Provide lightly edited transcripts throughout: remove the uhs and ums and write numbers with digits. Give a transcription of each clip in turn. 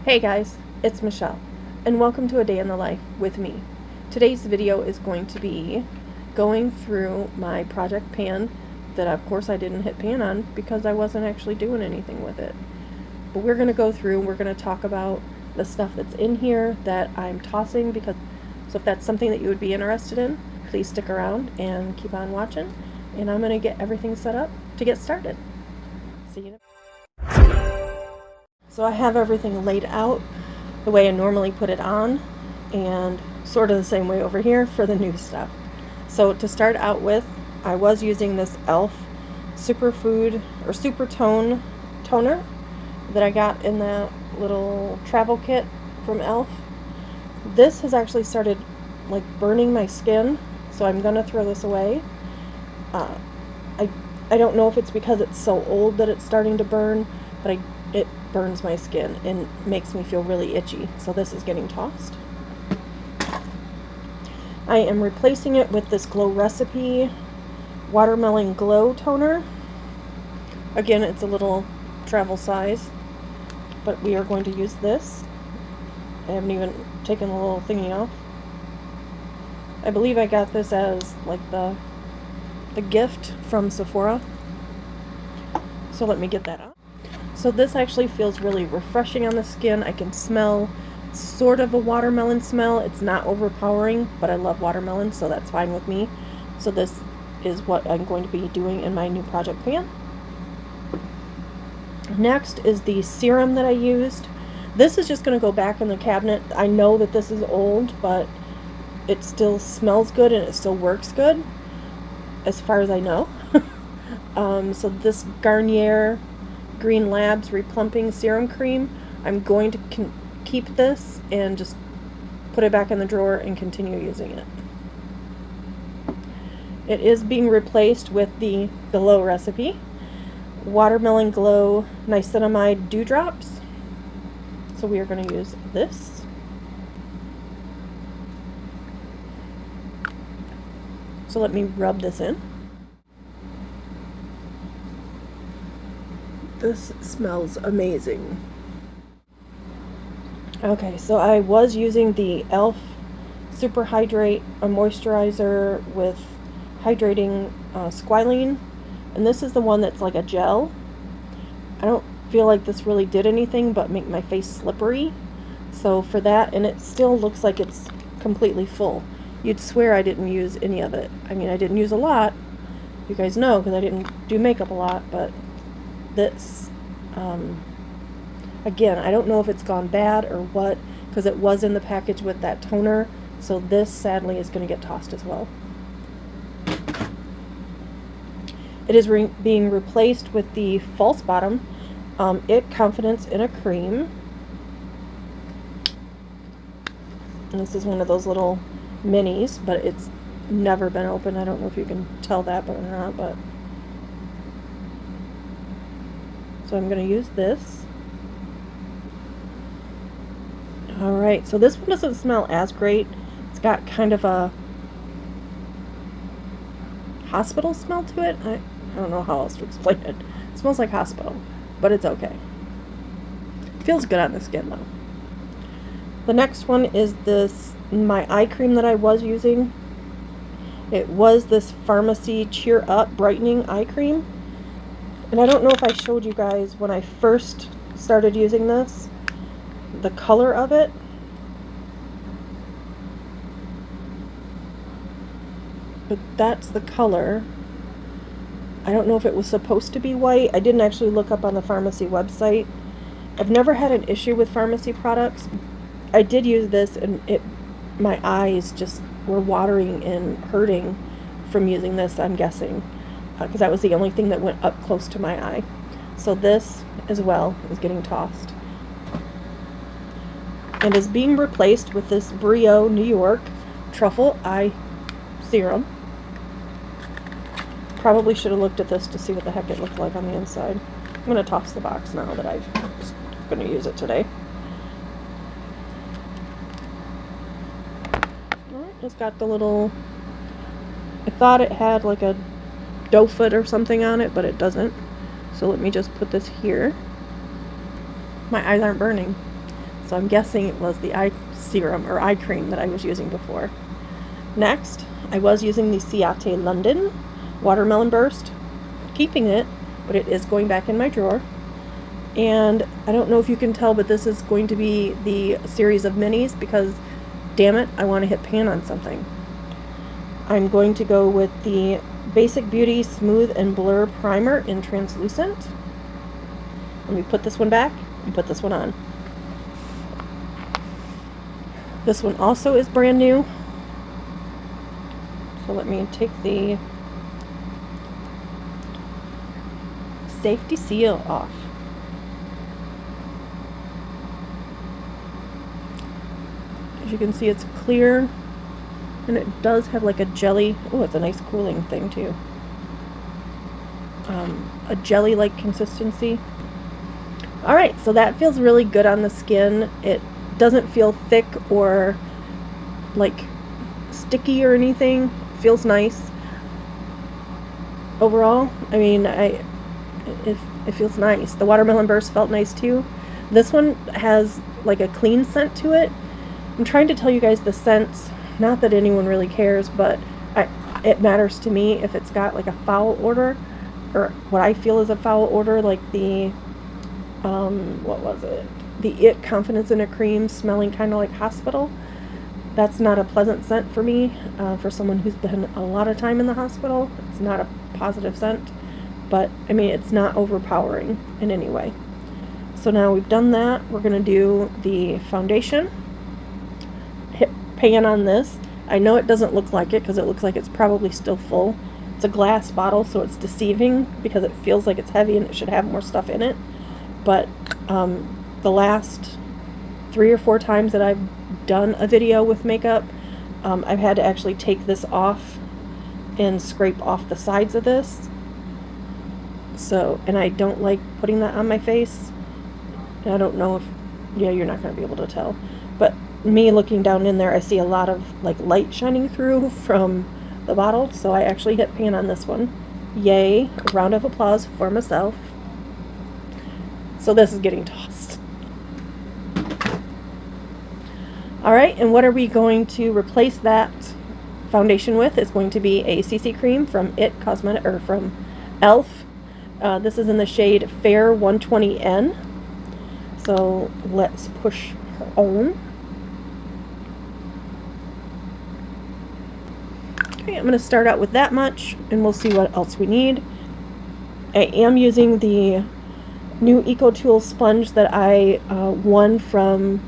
Hey guys, it's Michelle, and welcome to A Day in the Life with me. Today's video is going to be going through my project pan that of course I didn't hit pan on because I wasn't actually doing anything with it. But we're going to go through and we're going to talk about the stuff that's in here that I'm tossing so if that's something that you would be interested in, please stick around and keep on watching, and I'm going to get everything set up to get started. See you in a minute. So I have everything laid out the way I normally put it on, and sort of the same way over here for the new stuff. So to start out with, I was using this e.l.f. Superfood or Super Tone toner that I got in that little travel kit from e.l.f. This has actually started like burning my skin, so I'm gonna throw this away. I don't know if it's because it's so old that it's starting to burn, but it burns my skin and makes me feel really itchy, so this is getting tossed. I am replacing it with this Glow Recipe Watermelon Glow toner. Again, it's a little travel size, but we are going to use this. I haven't even taken the little thingy off. I believe I got this as like the gift from Sephora, so let me get that off. So this actually feels really refreshing on the skin. I can smell sort of a watermelon smell. It's not overpowering, but I love watermelon, so that's fine with me. So this is what I'm going to be doing in my new project pan. Next is the serum that I used. This is just going to go back in the cabinet. I know that this is old, but it still smells good and it still works good, as far as I know. So this Garnier Green Labs Replumping Serum Cream, I'm going to keep this and just put it back in the drawer and continue using it. It is being replaced with the Glow Recipe Watermelon Glow Niacinamide Dewdrops. So we are going to use this. So let me rub this in. This smells amazing. Okay, so I was using the e.l.f. Super Hydrate Moisturizer with hydrating squalene, and this is the one that's like a gel. I don't feel like this really did anything but make my face slippery, so for that, and it still looks like it's completely full. You'd swear I didn't use any of it. I mean, I didn't use a lot, you guys know, because I didn't do makeup a lot, but this, again, I don't know if it's gone bad or what, because it was in the package with that toner, so this sadly is going to get tossed as well. It is being replaced with the False Bottom It Confidence in a Cream. And this is one of those little minis, but it's never been opened. I don't know if you can tell that or not, but so I'm going to use this. Alright, so this one doesn't smell as great. It's got kind of a hospital smell to it. I don't know how else to explain it. It smells like hospital, but it's okay. Feels good on the skin though. The next one is my eye cream that I was using. It was this Pharmacy Cheer Up Brightening Eye Cream. And I don't know if I showed you guys when I first started using this, the color of it. But that's the color. I don't know if it was supposed to be white. I didn't actually look up on the pharmacy website. I've never had an issue with pharmacy products. I did use this and my eyes just were watering and hurting from using this, I'm guessing. Because that was the only thing that went up close to my eye. So this as well is getting tossed and is being replaced with this Byroe New York Truffle Eye Serum. Probably should have looked at this to see what the heck it looked like on the inside. I'm going to toss the box now that I'm going to use it today. Alright, it's got the little, I thought it had like a doe foot or something on it, but it doesn't. So let me just put this here. My eyes aren't burning. So I'm guessing it was the eye serum or eye cream that I was using before. Next, I was using the Ciate London Watermelon Burst, keeping it, but it is going back in my drawer. And I don't know if you can tell, but this is going to be the series of minis because, damn it, I want to hit pan on something. I'm going to go with the Basic Beauty Smooth and Blur Primer in Translucent. Let me put this one back and put this one on. This one also is brand new. So let me take the safety seal off. As you can see, it's clear, and it does have like a jelly. Oh, it's a nice cooling thing too. A jelly-like consistency. Alright, so that feels really good on the skin. It doesn't feel thick or like sticky or anything. It feels nice. Overall, I mean, it feels nice. The Watermelon Burst felt nice too. This one has like a clean scent to it. I'm trying to tell you guys the scents, not that anyone really cares, but it matters to me if it's got like a foul odor, or what I feel is a foul odor, like the what was it? The It Confidence in a Cream smelling kind of like hospital. That's not a pleasant scent for me. For someone who's been a lot of time in the hospital, it's not a positive scent. But, I mean, it's not overpowering in any way. So now we've done that, we're going to do the foundation. Hit pan on this. I know it doesn't look like it because it looks like it's probably still full. It's a glass bottle, so it's deceiving because it feels like it's heavy and it should have more stuff in it. But the last 3 or 4 times that I've done a video with makeup, I've had to actually take this off and scrape off the sides of this. So, and I don't like putting that on my face. I don't know if, yeah, you're not going to be able to tell. But me looking down in there, I see a lot of like light shining through from the bottle. So I actually hit pan on this one. Yay, a round of applause for myself. So this is getting tossed. Alright, and what are we going to replace that foundation with? It's going to be a CC cream from It Cosmetic, or from e.l.f. This is in the shade Fair 120N. So let's push her on. Okay, I'm going to start out with that much, and we'll see what else we need. I am using the new EcoTool sponge that I won from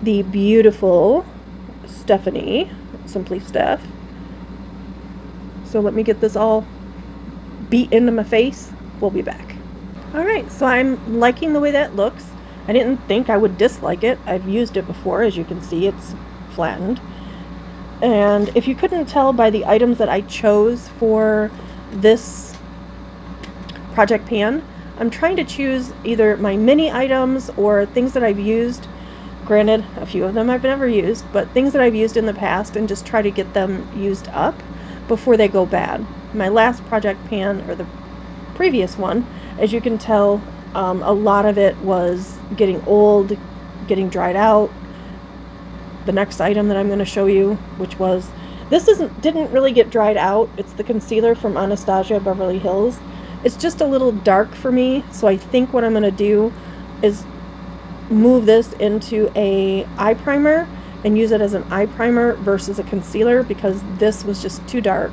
the beautiful Stephanie, Simply Steph. So let me get this all beat into my face. We'll be back. Alright, so I'm liking the way that looks. I didn't think I would dislike it. I've used it before. As you can see, it's flattened. And if you couldn't tell by the items that I chose for this project pan, I'm trying to choose either my mini items or things that I've used. Granted, a few of them I've never used, but things that I've used in the past, and just try to get them used up before they go bad. My last project pan, or the previous one, as you can tell, a lot of it was getting old, getting dried out. The next item that I'm going to show you, which was, this didn't really get dried out. It's the concealer from Anatasia Beverly Hills. It's just a little dark for me, so I think what I'm going to do is move this into a eye primer and use it as an eye primer versus a concealer, because this was just too dark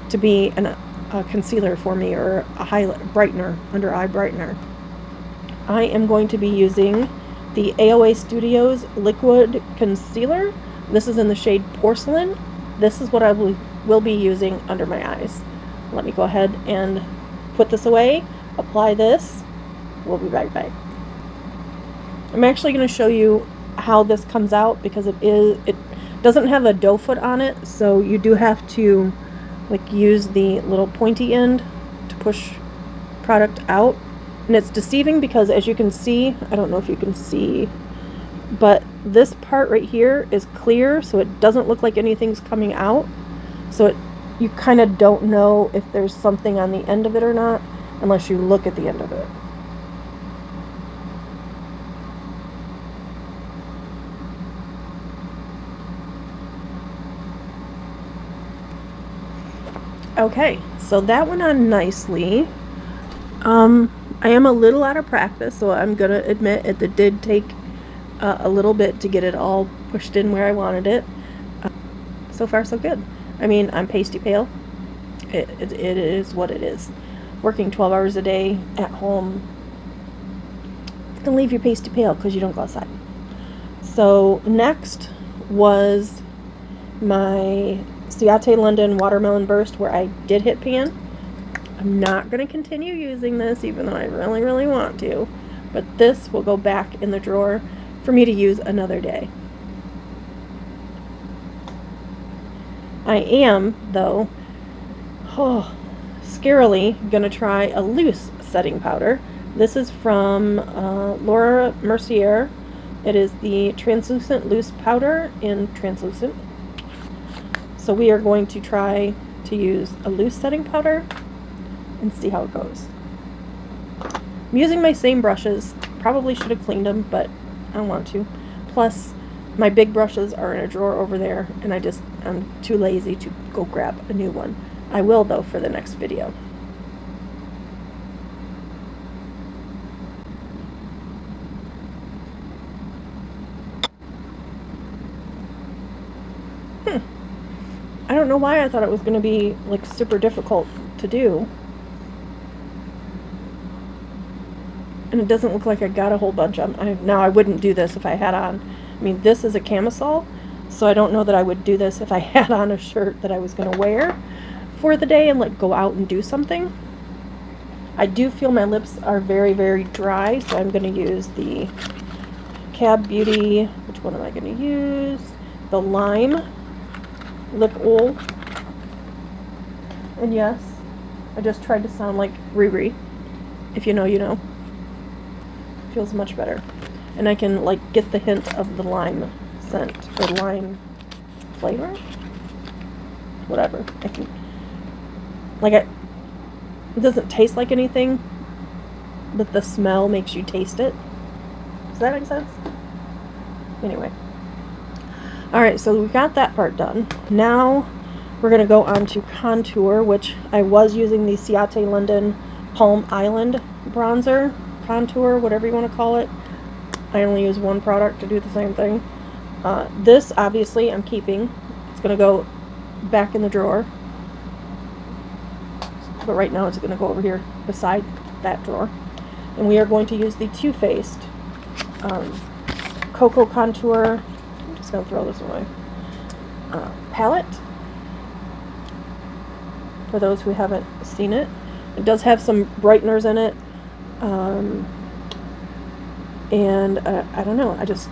to be a concealer for me, or a highlight brightener, under eye brightener. I am going to be using the AOA Studios Liquid Concealer. This is in the shade Porcelain. This is what I will be using under my eyes. Let me go ahead and put this away, apply this. We'll be right back. I'm actually going to show you how this comes out, because it doesn't have a doe foot on it, so you do have to like use the little pointy end to push product out. And it's deceiving because, as you can see, I don't know if you can see, but this part right here is clear, so it doesn't look like anything's coming out. So you kind of don't know if there's something on the end of it or not unless you look at the end of it. Okay, so that went on nicely. I am a little out of practice, so I'm gonna admit it did take a little bit to get it all pushed in where I wanted it. So far, so good. I mean, I'm pasty pale. It is what it is. Working 12 hours a day at home, it's gonna leave you pasty pale because you don't go outside. So next was my Ciate London Watermelon Burst, where I did hit pan. I'm not going to continue using this, even though I really, really want to. But this will go back in the drawer for me to use another day. I am, though, scarily going to try a loose setting powder. This is from Laura Mercier. It is the Translucent Loose Powder in Translucent. So we are going to try to use a loose setting powder and see how it goes. I'm using my same brushes. Probably should have cleaned them, but I don't want to. Plus, my big brushes are in a drawer over there, and I'm too lazy to go grab a new one. I will, though, for the next video. I don't know why I thought it was going to be like super difficult to do. And it doesn't look like I got a whole bunch of them. Now I wouldn't do this if I had on, I mean, this is a camisole, so I don't know that I would do this if I had on a shirt that I was going to wear for the day and like go out and do something. I do feel my lips are very, very dry, so I'm going to use the Cab Beauty, which one am I going to use? The Lime Lip Oil. And yes, I just tried to sound like Riri. If you know, you know. Feels much better. And I can like get the hint of the lime scent or lime flavor. Whatever. I can like it doesn't taste like anything, but the smell makes you taste it. Does that make sense? Anyway. Alright, so we got that part done. Now we're going to go on to contour, which I was using the Ciate London Palm Island bronzer, contour, whatever you want to call it. I only use one product to do the same thing. This, obviously, I'm keeping. It's going to go back in the drawer. But right now it's going to go over here beside that drawer. And we are going to use the Too Faced Cocoa Contour. I'm just going to throw this away. Palette. For those who haven't seen it. It does have some brighteners in it. And I don't know, I just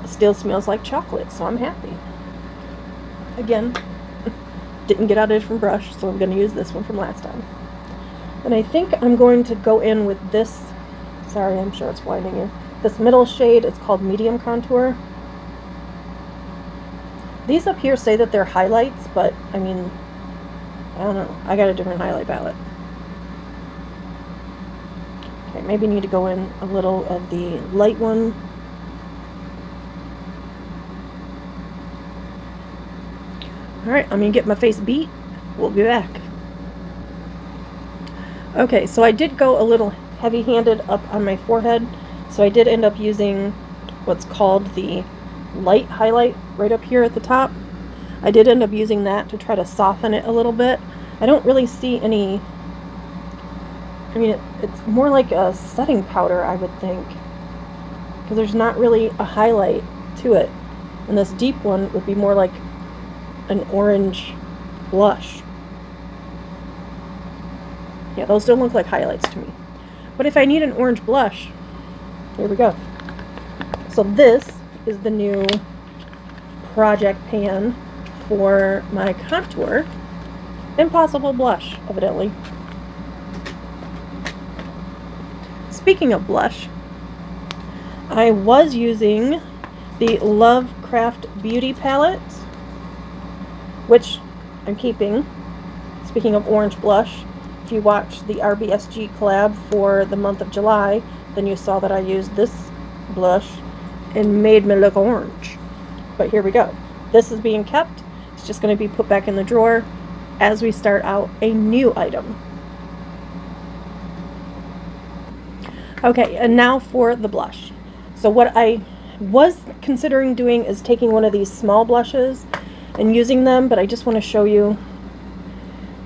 still smells like chocolate, so I'm happy. Again, didn't get out a different brush, so I'm going to use this one from last time. And I think I'm going to go in with this, sorry, I'm sure it's blinding you, this middle shade. It's called Medium Contour. These up here say that they're highlights, but I mean, I don't know, I got a different highlight palette. Okay, maybe need to go in a little of the light one. Alright, I'm going to get my face beat. We'll be back. Okay, so I did go a little heavy-handed up on my forehead. So I did end up using what's called the light highlight right up here at the top. I did end up using that to try to soften it a little bit. I don't really see any... I mean, it's more like a setting powder, I would think, because there's not really a highlight to it. And this deep one would be more like an orange blush. Yeah, those don't look like highlights to me. But if I need an orange blush, here we go. So this is the new project pan for my contour. Impossible blush, evidently. Speaking of blush, I was using the Lovecraft Beauty palette, which I'm keeping. Speaking of orange blush, if you watched the RBSG collab for the month of July, then you saw that I used this blush and made me look orange. But here we go. This is being kept. It's just going to be put back in the drawer as we start out a new item. Okay, and now for the blush. So what I was considering doing is taking one of these small blushes and using them, but I just want to show you.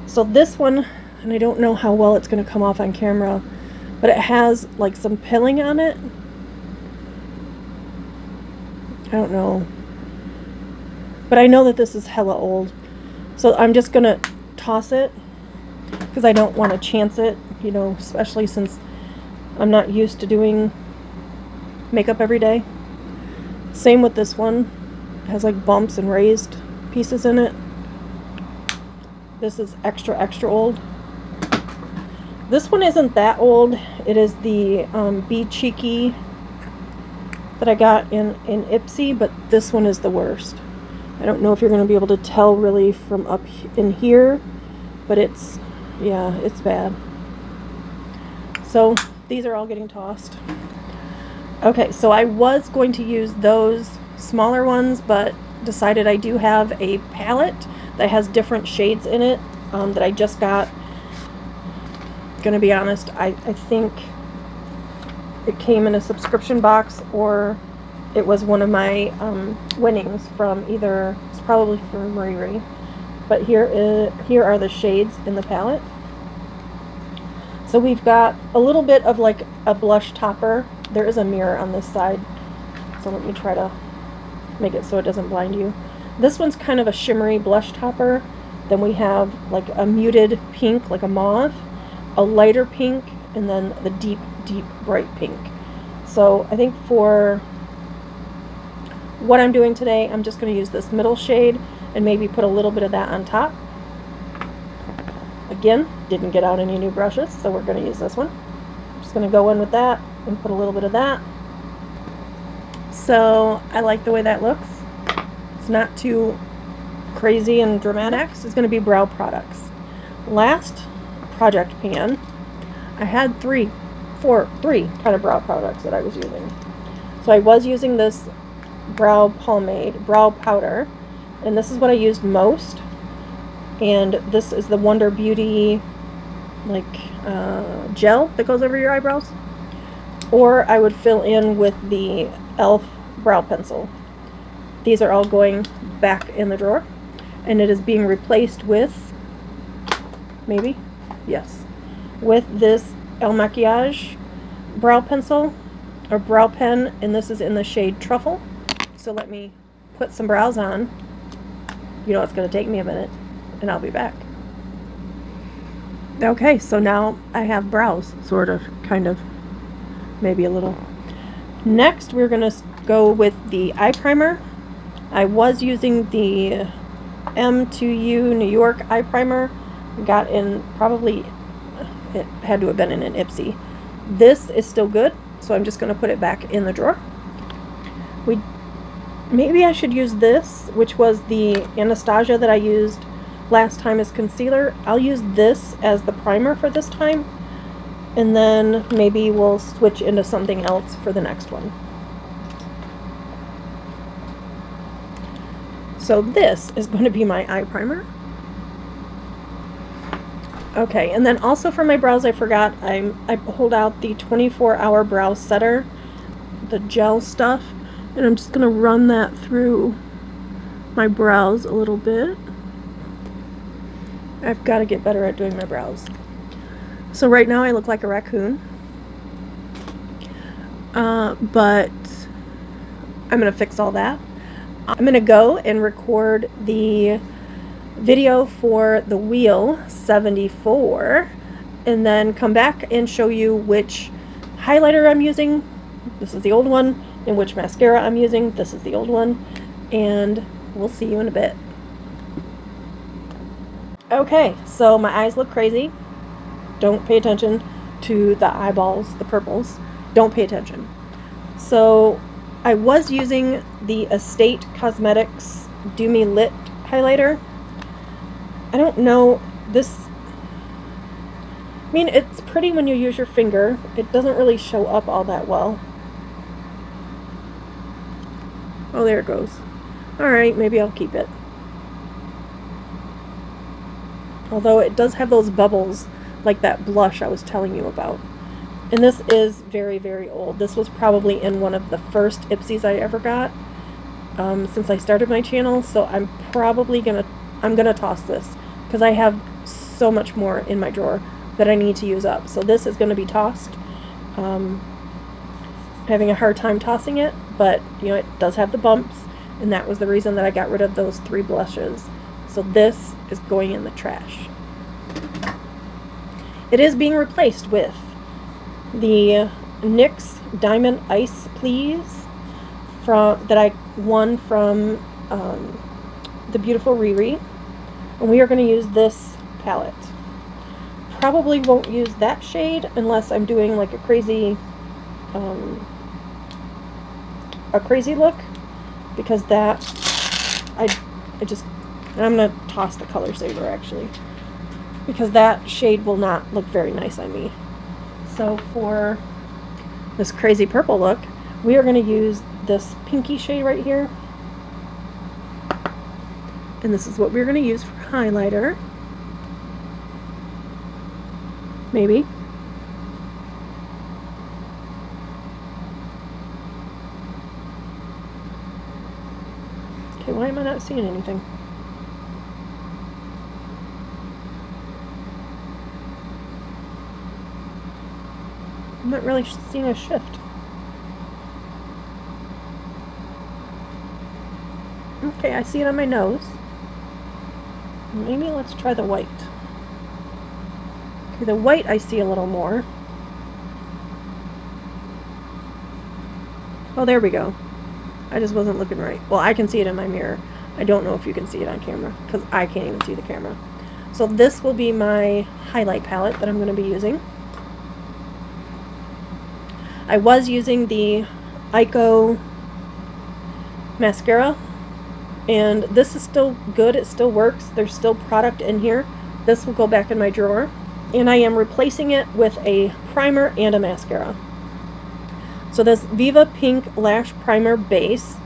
So this one, and I don't know how well it's going to come off on camera, but it has like some pilling on it. I don't know. But I know that this is hella old. So I'm just going to toss it because I don't want to chance it, you know, especially since I'm not used to doing makeup every day. Same with this one. It has like bumps and raised pieces in it. This is extra, extra old. This one isn't that old. It is the Be Cheeky that I got in Ipsy, but this one is the worst. I don't know if you're going to be able to tell really from up in here, but it's, yeah, it's bad. So these are all getting tossed. Okay, so I was going to use those smaller ones, but decided I do have a palette that has different shades in it that I just got. Gonna be honest, I think it came in a subscription box, or it was one of my winnings from either, it's probably from Mercier. But here are the shades in the palette. So we've got a little bit of like a blush topper. There is a mirror on this side, so let me try to make it so it doesn't blind you. This one's kind of a shimmery blush topper. Then we have like a muted pink, like a mauve, a lighter pink, and then the deep, deep bright pink. So I think for what I'm doing today, I'm just going to use this middle shade and maybe put a little bit of that on top. Again, didn't get out any new brushes, so we're going to use this one. Just going to go in with that and put a little bit of that. So I like the way that looks. It's not too crazy and dramatic. Next is going to be brow products. Last project pan, I had three kind of brow products that I was using. So I was using this brow pomade, brow powder, and this is what I used most. And this is the Wonder Beauty like gel that goes over your eyebrows. Or I would fill in with the e.l.f. brow pencil. These are all going back in the drawer, and it is being replaced with, maybe, yes, with this Makiage brow pencil or brow pen, and this is in the shade Truffle. So let me put some brows on. You know it's going to take me a minute, and I'll be back. Okay, so now I have brows, sort of, kind of, maybe a little. Next, we're going to go with the eye primer. I was using the M2U New York eye primer. Got in, probably, it had to have been in an Ipsy. This is still good, so I'm just going to put it back in the drawer. Maybe I should use this, which was the Anastasia that I used last time as concealer. I'll use this as the primer for this time, and then maybe we'll switch into something else for the next one. So this is going to be my eye primer. Okay, and then also for my brows, I forgot, I pulled out the 24-hour brow setter, the gel stuff, and I'm just going to run that through my brows a little bit. I've got to get better at doing my brows. So right now I look like a raccoon, but I'm going to fix all that. I'm going to go and record the video for the Wheel 74 and then come back and show you which highlighter I'm using. This is the old one. And which mascara I'm using. This is the old one. And we'll see you in a bit. Okay, so my eyes look crazy. Don't pay attention to the eyeballs, the purples. Don't pay attention. So I was using the Estate Cosmetics Do Me Lit highlighter. I don't know, this, I mean, it's pretty when you use your finger. It doesn't really show up all that well. Oh, there it goes. Alright, maybe I'll keep it. Although it does have those bubbles like that blush I was telling you about. And this is very, very old. This was probably in one of the first Ipsies I ever got since I started my channel. So I'm probably gonna toss this because I have so much more in my drawer that I need to use up. So this is gonna be tossed. Having a hard time tossing it, but you know, it does have the bumps, and that was the reason that I got rid of those 3 blushes. So this is going in the trash. It is being replaced with the NYX Diamond Ice Please that I won from the beautiful Riri, and we are going to use this palette. Probably won't use that shade unless I'm doing like a crazy look, because that I'm gonna toss the Color Saver actually, because that shade will not look very nice on me. So for this crazy purple look, we are going to use this pinky shade right here, and this is what we're going to use for highlighter. Maybe. Okay, why am I not seeing anything? I'm not really seeing a shift. Okay, I see it on my nose. Maybe let's try the white. Okay, the white I see a little more. Oh, there we go. I just wasn't looking right. Well, I can see it in my mirror. I don't know if you can see it on camera, because I can't even see the camera. So this will be my highlight palette that I'm going to be using. I was using the Ico mascara, and this is still good. It still works. There's still product in here. This will go back in my drawer. And I am replacing it with a primer and a mascara. So this Viva Pink Lash Primer Base,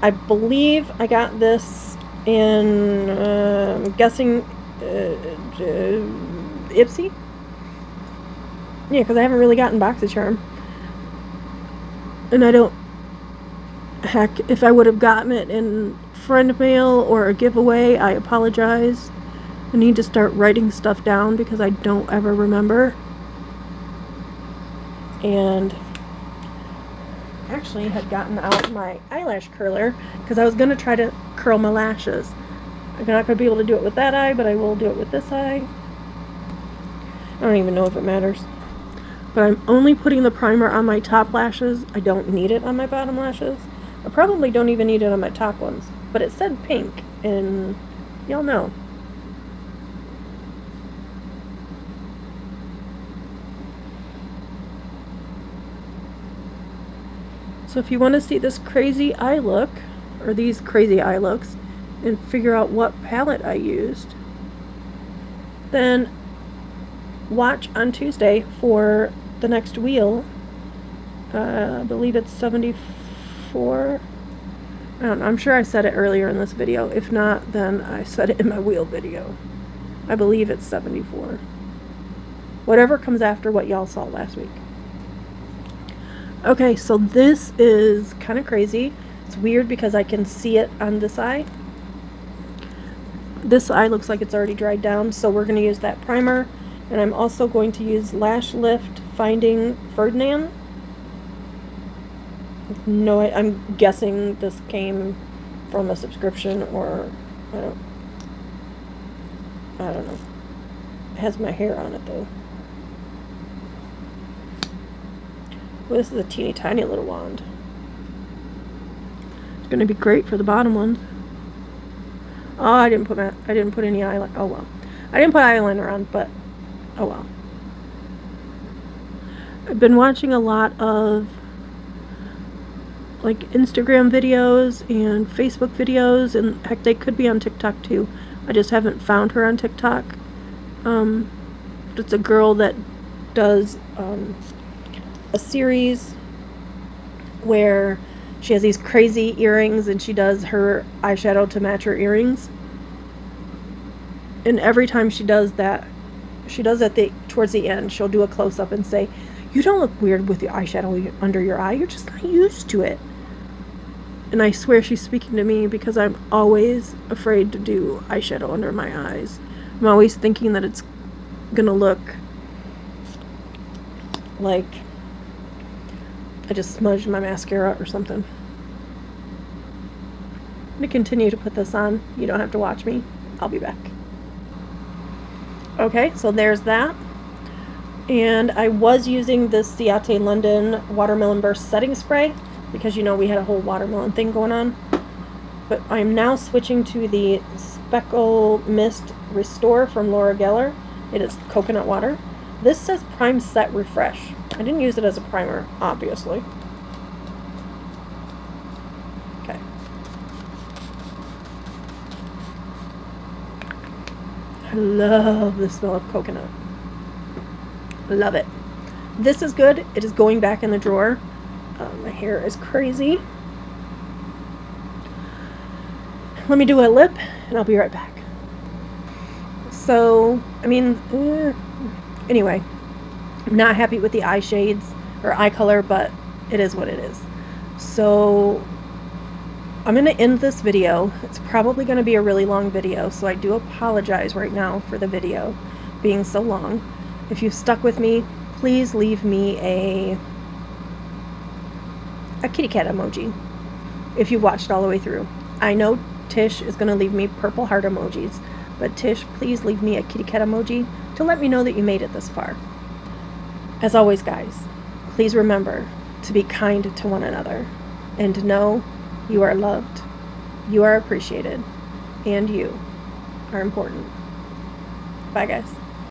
I believe I got this in, I'm guessing, Ipsy? Yeah, because I haven't really gotten BoxyCharm. And I don't, heck, if I would have gotten it in friend mail or a giveaway, I apologize. I need to start writing stuff down because I don't ever remember. And actually had gotten out my eyelash curler because I was going to try to curl my lashes. I'm not going to be able to do it with that eye, but I will do it with this eye. I don't even know if it matters. But I'm only putting the primer on my top lashes. I don't need it on my bottom lashes. I probably don't even need it on my top ones. But it said pink, and y'all know. So if you want to see this crazy eye look, or these crazy eye looks, and figure out what palette I used, then watch on Tuesday for the next wheel. I believe it's 74. I don't know. I'm sure I said it earlier in this video. If not, then I said it in my wheel video. I believe it's 74. Whatever comes after what y'all saw last week. Okay, so this is kind of crazy. It's weird because I can see it on this eye. This eye looks like it's already dried down, so we're going to use that primer. And I'm also going to use Lash Lift Finding Ferdinand. No, I'm guessing this came from a subscription, or I don't know. It has my hair on it though. Well, this is a teeny tiny little wand. It's going to be great for the bottom ones. Oh, I didn't put any eyeliner. Oh well. I didn't put eyeliner on, but oh well. I've been watching a lot of like Instagram videos and Facebook videos, and heck, they could be on TikTok too. I just haven't found her on TikTok. It's a girl that does a series where she has these crazy earrings and she does her eyeshadow to match her earrings. And every time she does that, towards the end, she'll do a close-up and say, "You don't look weird with the eyeshadow under your eye. You're just not used to it." And I swear she's speaking to me, because I'm always afraid to do eyeshadow under my eyes. I'm always thinking that it's gonna look like I just smudged my mascara or something. I'm gonna continue to put this on. You don't have to watch me. I'll be back. Okay, so there's that. And I was using this Ciate London Watermelon Burst Setting Spray, because you know we had a whole watermelon thing going on. But I'm now switching to the Spackle Mist Restore from Laura Geller. It is coconut water. This says Prime Set Refresh. I didn't use it as a primer, obviously. Okay. I love the smell of coconut. Love it. This is good. It is going back in the drawer. My hair is crazy. Let me do a lip and I'll be right back. So, I mean, anyway, I'm not happy with the eye shades or eye color, but it is what it is. So I'm going to end this video. It's probably going to be a really long video, so I do apologize right now for the video being so long. If you've stuck with me, please leave me a kitty cat emoji if you've watched all the way through. I know Tish is going to leave me purple heart emojis, but Tish, please leave me a kitty cat emoji to let me know that you made it this far. As always, guys, please remember to be kind to one another and to know you are loved, you are appreciated, and you are important. Bye, guys.